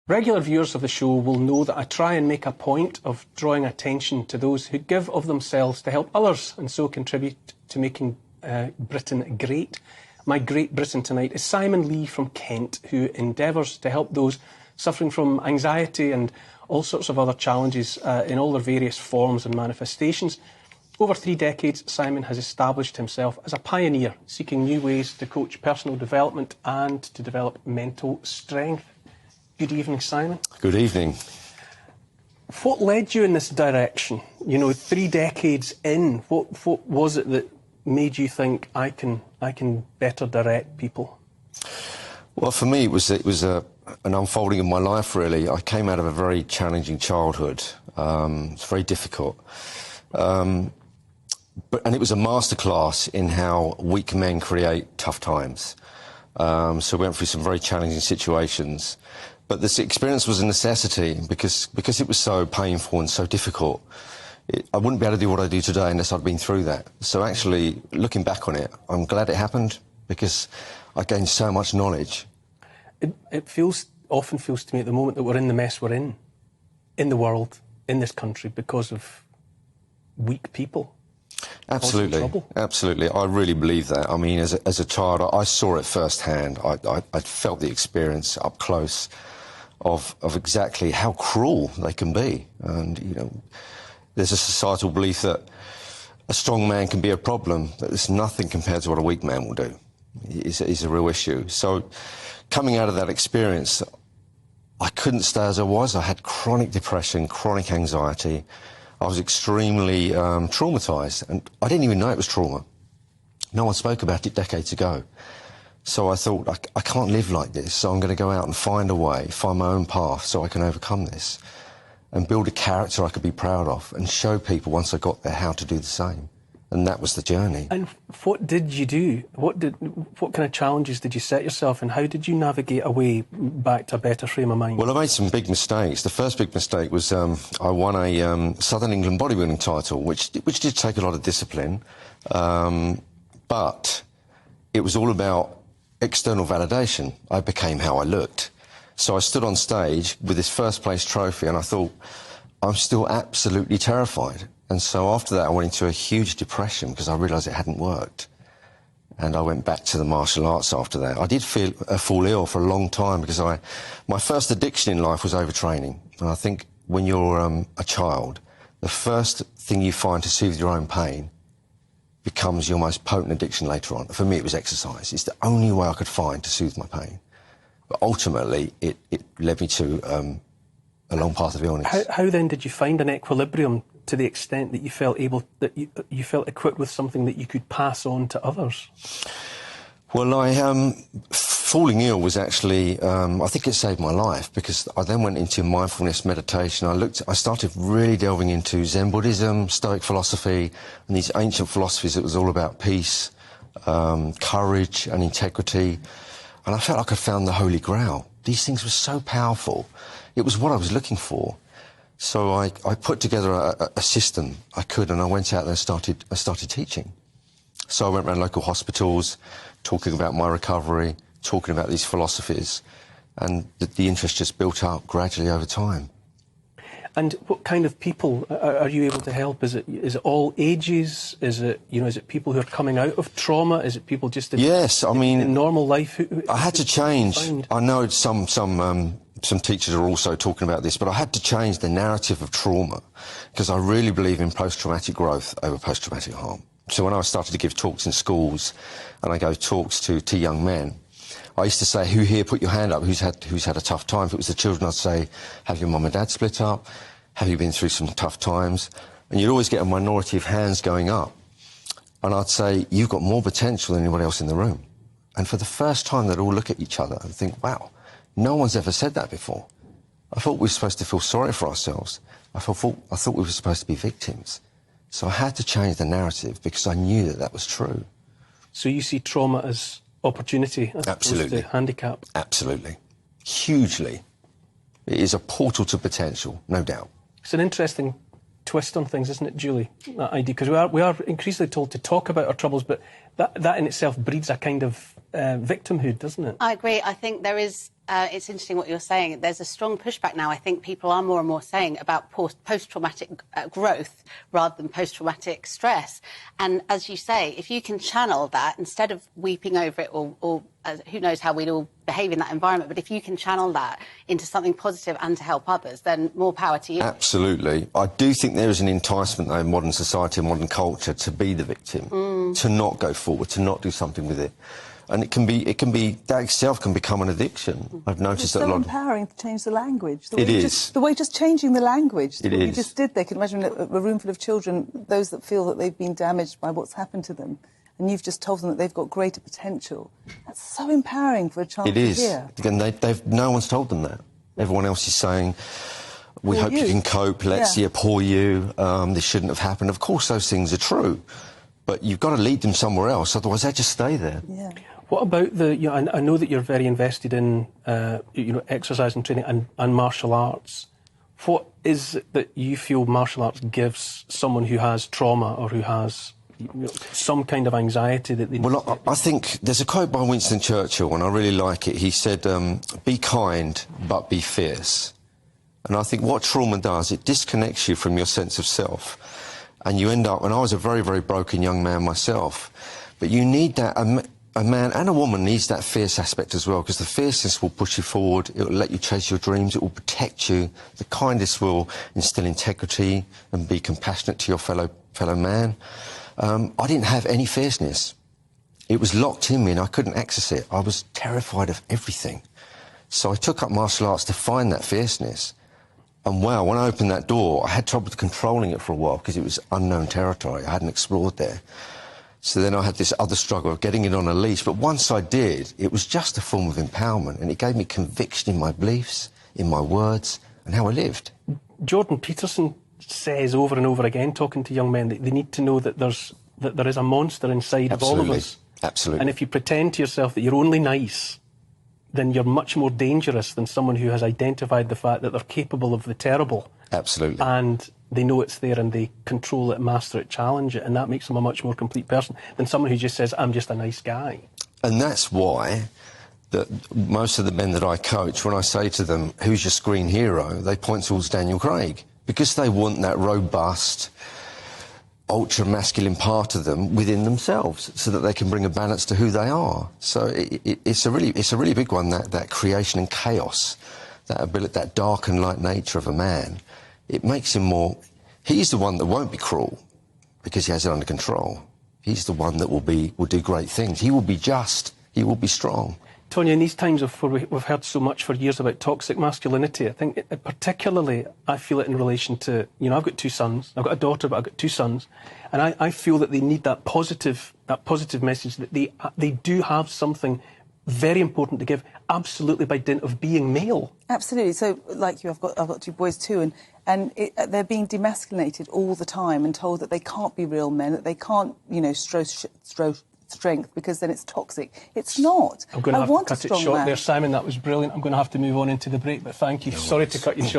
Regular viewers of the show will know that I try and make a point of drawing attention to those who give of themselves to help others and so contribute to making Britain great. My Great Britain tonight is Simon Lee from Kent, who endeavours to help those suffering from anxiety and all sorts of other challenges in all their various forms and manifestations. Over 3 decades, Simon has established himself as a pioneer, seeking new ways to coach personal development and to develop mental strength. Good evening, Simon. Good evening. What led you in this direction? You know, 3 decades in, what was it that made you think I can better direct people? Well, for me, it was an unfolding of my life, really. I came out of a very challenging childhood. It's very difficult. And it was a masterclass in how weak men create tough times. So we went through some very challenging situations. But this experience was a necessity because it was so painful and so difficult. I wouldn't be able to do what I do today unless I'd been through that. So actually, looking back on it, I'm glad it happened because I gained so much knowledge. It often feels to me at the moment that we're in the mess we're in the world, in this country, because of weak people. Absolutely, absolutely. I really believe that. I mean, as a child, I saw it firsthand. I felt the experience up close of exactly how cruel they can be. And, you know, there's a societal belief that a strong man can be a problem, that there's nothing compared to what a weak man will do. It's a real issue. So coming out of that experience, I couldn't stay as I was. I had chronic depression, chronic anxiety. I was extremely traumatised, and I didn't even know it was trauma. No one spoke about it decades ago. So I thought, I can't live like this, so I'm going to go out and find a way, find my own path so I can overcome this and build a character I could be proud of and show people once I got there how to do the same. And that was the journey. And what did you do? What kind of challenges did you set yourself, and how did you navigate a way back to a better frame of mind? Well, I made some big mistakes. The first big mistake was I won a Southern England bodybuilding title, which did take a lot of discipline, but it was all about external validation. I became how I looked. So I stood on stage with this first place trophy and I thought, I'm still absolutely terrified. And so after that, I went into a huge depression because I realised it hadn't worked. And I went back to the martial arts after that. I did fall ill for a long time because my first addiction in life was overtraining. And I think when you're a child, the first thing you find to soothe your own pain becomes your most potent addiction later on. For me, it was exercise. It's the only way I could find to soothe my pain. But ultimately, it led me to a long path of illness. How then did you find an equilibrium to the extent that you felt you felt equipped with something that you could pass on to others? Well, falling ill was actually, I think it saved my life because I then went into mindfulness meditation. I started really delving into Zen Buddhism, Stoic philosophy, and these ancient philosophies that was all about peace, courage and integrity. And I felt like I found the Holy Grail. These things were so powerful. It was what I was looking for. So I put together a system I could, and I went out there and I started teaching. So I went around local hospitals, talking about my recovery, talking about these philosophies, and the interest just built up gradually over time. And what kind of people are you able to help? Is it all ages? Is it people who are coming out of trauma? Is it people just in normal life? I had to change. I know some teachers are also talking about this, but I had to change the narrative of trauma because I really believe in post-traumatic growth over post-traumatic harm. So when I started to give talks in schools and I gave talks to young men, I used to say, who here put your hand up, who's had a tough time? If it was the children, I'd say, have your mum and dad split up? Have you been through some tough times? And you'd always get a minority of hands going up. And I'd say, you've got more potential than anybody else in the room. And for the first time, they'd all look at each other and think, wow, no one's ever said that before. I thought we were supposed to feel sorry for ourselves. I thought we were supposed to be victims. So I had to change the narrative because I knew that was true. So you see trauma as opportunity as opposed to handicap? Absolutely. Hugely. It is a portal to potential, no doubt. It's an interesting twist on things, isn't it, Julie, that idea? Because we are increasingly told to talk about our troubles, but that in itself breeds a kind of victimhood, doesn't it? I agree. I think there is it's interesting what you're saying. There's a strong pushback now. I think people are more and more saying about post-traumatic growth rather than post-traumatic stress. And as you say, if you can channel that instead of weeping over it or who knows how we'd all behave in that environment, but if you can channel that into something positive and to help others, then more power to you. Absolutely. I do think there is an enticement, though, in modern society and modern culture to be the victim, to not go forward, to not do something with it. And it can be that itself can become an addiction. I've noticed that a lot. It's so empowering to change the language. It is. The way just changing the language. It what is. you just did there. Can imagine a room full of children, those that feel that they've been damaged by what's happened to them, and you've just told them that they've got greater potential. That's so empowering for a child to hear. Again, no one's told them that. Everyone else is saying, we hope you can cope, poor you, this shouldn't have happened. Of course those things are true, but you've got to lead them somewhere else, otherwise they just stay there. Yeah. What about I know that you're very invested in, exercise and training and martial arts. What is it that you feel martial arts gives someone who has trauma or who has some kind of anxiety that they need? Well, I think there's a quote by Winston Churchill, and I really like it. He said, be kind, but be fierce. And I think what trauma does, it disconnects you from your sense of self. And you end up, and I was a very, very broken young man myself, but you need that, a man and a woman needs that fierce aspect as well, because the fierceness will push you forward, it will let you chase your dreams, it will protect you. The kindness will instill integrity and be compassionate to your fellow man. I didn't have any fierceness. It was locked in me and I couldn't access it. I was terrified of everything. So I took up martial arts to find that fierceness. And wow, when I opened that door, I had trouble controlling it for a while because it was unknown territory. I hadn't explored there. So then I had this other struggle of getting it on a leash. But once I did, it was just a form of empowerment, and it gave me conviction in my beliefs, in my words, and how I lived. Jordan Peterson says over and over again, talking to young men, that they need to know that there is a monster inside of all of us. Absolutely. And if you pretend to yourself that you're only nice, then you're much more dangerous than someone who has identified the fact that they're capable of the terrible. Absolutely. And they know it's there and they control it, master it, challenge it, and that makes them a much more complete person than someone who just says, I'm just a nice guy. And that's why most of the men that I coach, when I say to them, who's your screen hero, they point towards Daniel Craig, because they want that robust, ultra-masculine part of them within themselves so that they can bring a balance to who they are. So it's a really big one, that creation and chaos, that ability, that dark and light nature of a man. It makes him more... He's the one that won't be cruel because he has it under control. He's the one that will do great things. He will be just. He will be strong. Tonya, in these times where we've heard so much for years about toxic masculinity, I think particularly I feel it in relation to, I've got two sons. I've got a daughter, but I've got two sons. And I feel that they need that positive message that they do have something very important to give, absolutely by dint of being male. Absolutely. So, like you, I've got two boys too, and they're being demasculinated all the time and told that they can't be real men, that they can't, show strength because then it's toxic. It's not. I'm going to have to cut it short there, Simon. That was brilliant. I'm going to have to move on into the break, but thank you. Sorry to cut you short.